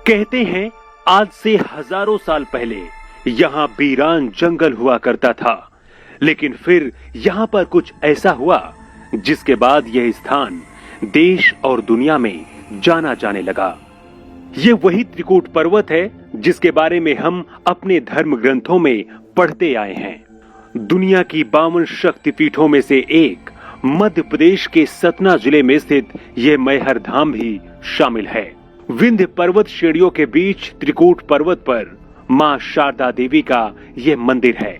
कहते हैं आज से हजारों साल पहले यहाँ वीरान जंगल हुआ करता था, लेकिन फिर यहाँ पर कुछ ऐसा हुआ जिसके बाद यह स्थान देश और दुनिया में जाना जाने लगा। ये वही त्रिकूट पर्वत है जिसके बारे में हम अपने धर्म ग्रंथों में पढ़ते आए हैं। दुनिया की 52 शक्तिपीठों में से एक मध्य प्रदेश के सतना जिले में स्थित यह मैहर धाम भी शामिल है। विंध्य पर्वत श्रेणियों के बीच त्रिकूट पर्वत पर मां शारदा देवी का यह मंदिर है।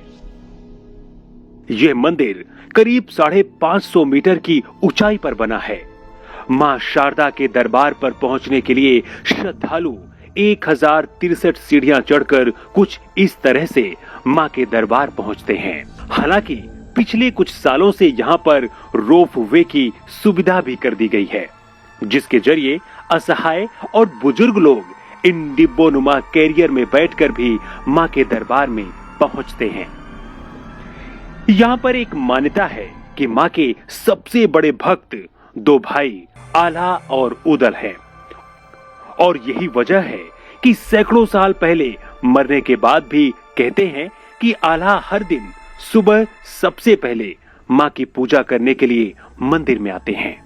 यह मंदिर करीब 550 मीटर की ऊंचाई पर बना है। मां शारदा के दरबार पर पहुंचने के लिए श्रद्धालु 1063 सीढ़ियां चढ़कर कुछ इस तरह से मां के दरबार पहुंचते हैं। हालांकि पिछले कुछ सालों से यहां पर रोप वे की सुविधा भी कर दी गई है, जिसके जरिए असहाय और बुजुर्ग लोग इन डिब्बोनुमा कैरियर में बैठकर भी मां के दरबार में पहुंचते हैं। यहां पर एक मान्यता है कि मां के सबसे बड़े भक्त 2 भाई आल्हा और उदल हैं, और यही वजह है कि सैकड़ों साल पहले मरने के बाद भी कहते हैं कि आल्हा हर दिन सुबह सबसे पहले मां की पूजा करने के लिए मंदिर में आते हैं।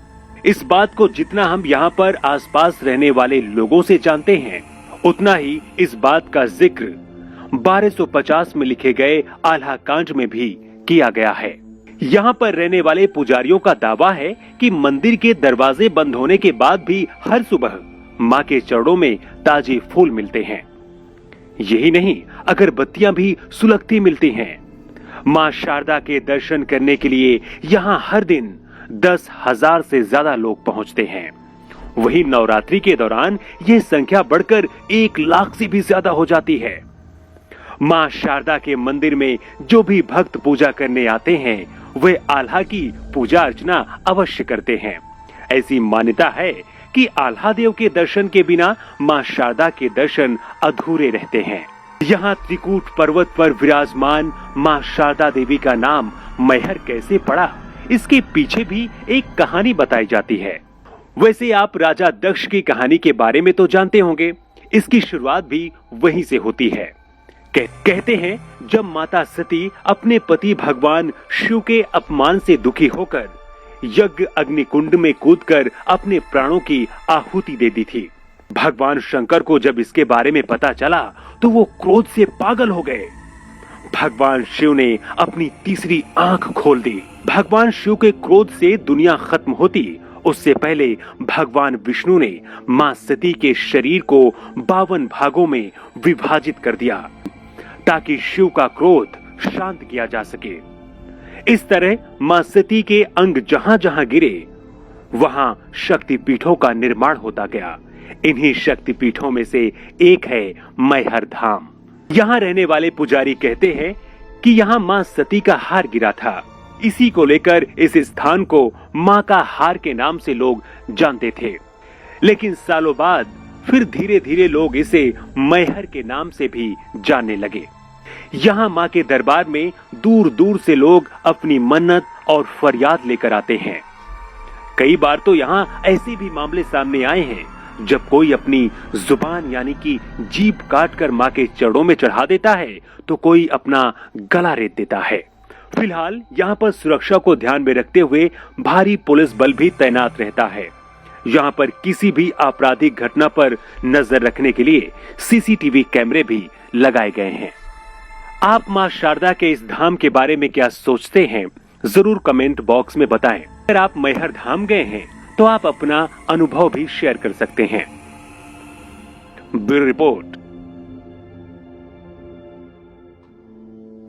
इस बात को जितना हम यहाँ पर आसपास रहने वाले लोगों से जानते हैं, उतना ही इस बात का जिक्र 1250 में लिखे गए आल्हा कांड में भी किया गया है। यहाँ पर रहने वाले पुजारियों का दावा है कि मंदिर के दरवाजे बंद होने के बाद भी हर सुबह मां के चरणों में ताजे फूल मिलते हैं। यही नहीं, अगरबत्तियां भी सुलगती मिलती हैं। मां शारदा के दर्शन करने के लिए यहाँ हर दिन 10,000 से ज्यादा लोग पहुंचते हैं। वहीं नवरात्रि के दौरान यह संख्या बढ़कर 1 लाख से भी ज्यादा हो जाती है। मां शारदा के मंदिर में जो भी भक्त पूजा करने आते हैं, वे आल्हा की पूजा अर्चना अवश्य करते हैं। ऐसी मान्यता है कि आल्हा देव के दर्शन के बिना मां शारदा के दर्शन अधूरे रहते हैं। यहाँ त्रिकूट पर्वत पर विराजमान मां शारदा देवी का नाम मैहर कैसे पड़ा, इसके पीछे भी एक कहानी बताई जाती है। वैसे आप राजा दक्ष की कहानी के बारे में तो जानते होंगे। इसकी शुरुआत भी वहीं से होती है। कहते हैं जब माता सती अपने पति भगवान शिव के अपमान से दुखी होकर यज्ञ अग्निकुंड में कूदकर अपने प्राणों की आहुति दे दी थी। भगवान शंकर को जब इसके बारे में पता चला तो वो क्रोध से पागल हो गए। भगवान शिव ने अपनी तीसरी आंख खोल दी। भगवान शिव के क्रोध से दुनिया खत्म होती उससे पहले भगवान विष्णु ने मां सती के शरीर को 52 भागों में विभाजित कर दिया ताकि शिव का क्रोध शांत किया जा सके। इस तरह मां सती के अंग जहां जहां गिरे वहां शक्तिपीठों का निर्माण होता गया। इन्हीं शक्तिपीठों में से एक है मैहर धाम। यहाँ रहने वाले पुजारी कहते हैं कि यहाँ मां सती का हार गिरा था। इसी को लेकर इस स्थान को मां का हार के नाम से लोग जानते थे, लेकिन सालों बाद फिर धीरे धीरे लोग इसे मैहर के नाम से भी जानने लगे। यहाँ मां के दरबार में दूर दूर से लोग अपनी मन्नत और फरियाद लेकर आते हैं। कई बार तो यहाँ ऐसे भी मामले सामने आए हैं जब कोई अपनी जुबान यानी कि जीभ काट कर मां के चरणों में चढ़ा देता है तो कोई अपना गला रेत देता है। फिलहाल यहाँ पर सुरक्षा को ध्यान में रखते हुए भारी पुलिस बल भी तैनात रहता है। यहाँ पर किसी भी आपराधिक घटना पर नजर रखने के लिए सीसीटीवी कैमरे भी लगाए गए हैं। आप मां शारदा के इस धाम के बारे में क्या सोचते हैं, जरूर कमेंट बॉक्स में बताएं। अगर आप मैहर धाम गए हैं तो आप अपना अनुभव भी शेयर कर सकते हैं। Bureau report.